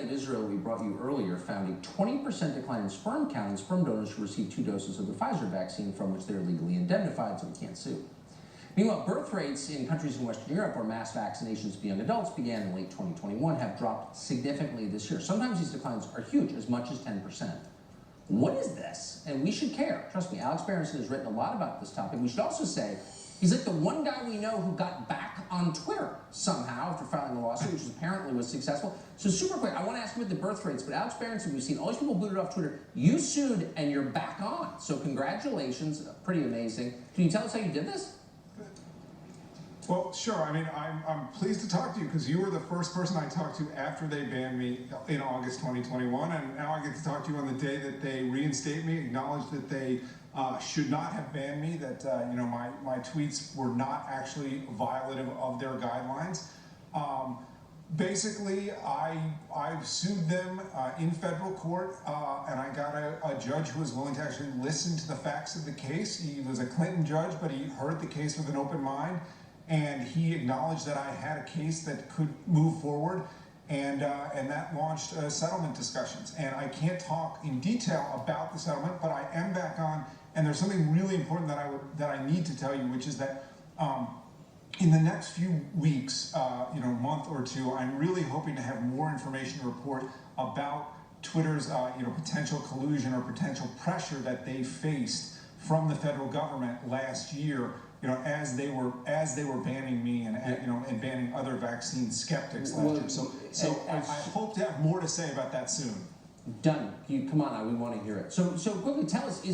of Israel we brought you earlier found a 20% decline in sperm count in sperm donors who received 2 doses of the Pfizer vaccine, from which they are legally indemnified, so we can't sue. Meanwhile, birth rates in countries in Western Europe where mass vaccinations of young adults began in late 2021 have dropped significantly this year. Sometimes these declines are huge, as much as 10%. What is this? And we should care. Trust me, Alex Berenson has written a lot about this topic. We should also say he's like the one guy we know who got back on Twitter somehow after filing a lawsuit, which apparently was successful. So super quick, I want to ask you about the birth rates, but Alex Berenson, we've seen all these people booted off Twitter. You sued and you're back on. So congratulations, pretty amazing. Can you tell us how you did this? Well, sure. I mean, I'm pleased to talk to you because you were the first person I talked to after they banned me in August 2021, and now I get to talk to you on the day that they reinstate me, acknowledge that they should not have banned me, that my tweets were not actually violative of their guidelines. Basically, I sued them in federal court, and I got a judge who was willing to actually listen to the facts of the case. He was a Clinton judge, but he heard the case with an open mind. And he acknowledged that I had a case that could move forward, and that launched settlement discussions. And I can't talk in detail about the settlement, but I am back on. And there's something really important that I need to tell you, which is that in the next few weeks, month or two, I'm really hoping to have more information to report about Twitter's potential collusion or potential pressure that they faced from the federal government last year. As they were banning me and banning other vaccine skeptics last year. So I hope to have more to say about that soon. Done. Come on, we want to hear it. So quickly tell us,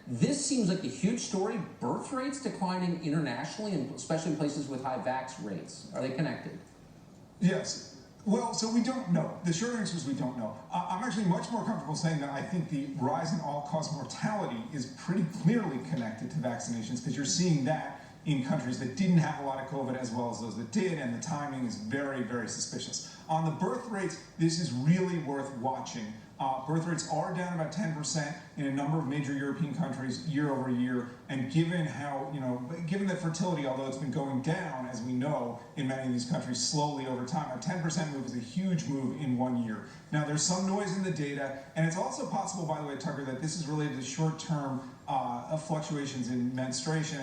this seems like a huge story, birth rates declining internationally, and especially in places with high vax rates. Are they connected? Yes. Well, so we don't know. The short answer is we don't know. I'm actually much more comfortable saying that I think the rise in all-cause mortality is pretty clearly connected to vaccinations, because you're seeing that in countries that didn't have a lot of COVID as well as those that did, and the timing is very, very suspicious. On the birth rates, this is really worth watching. Birth rates are down about 10% in a number of major European countries year over year, and given that fertility, although it's been going down, as we know, in many of these countries slowly over time, a 10% move is a huge move in 1 year. Now, there's some noise in the data, and it's also possible, by the way, Tucker, that this is related to short-term fluctuations in menstruation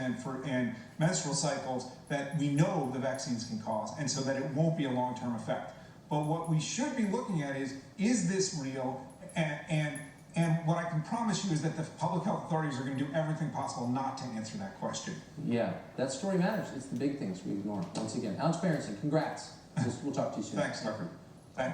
and menstrual cycles that we know the vaccines can cause, and so that it won't be a long-term effect. But what we should be looking at is this real? And what I can promise you is that the public health authorities are going to do everything possible not to answer that question. Yeah, that story matters. It's the big things we ignore. Once again, Alex Berenson, congrats. We'll talk to you soon. Thanks, Tucker.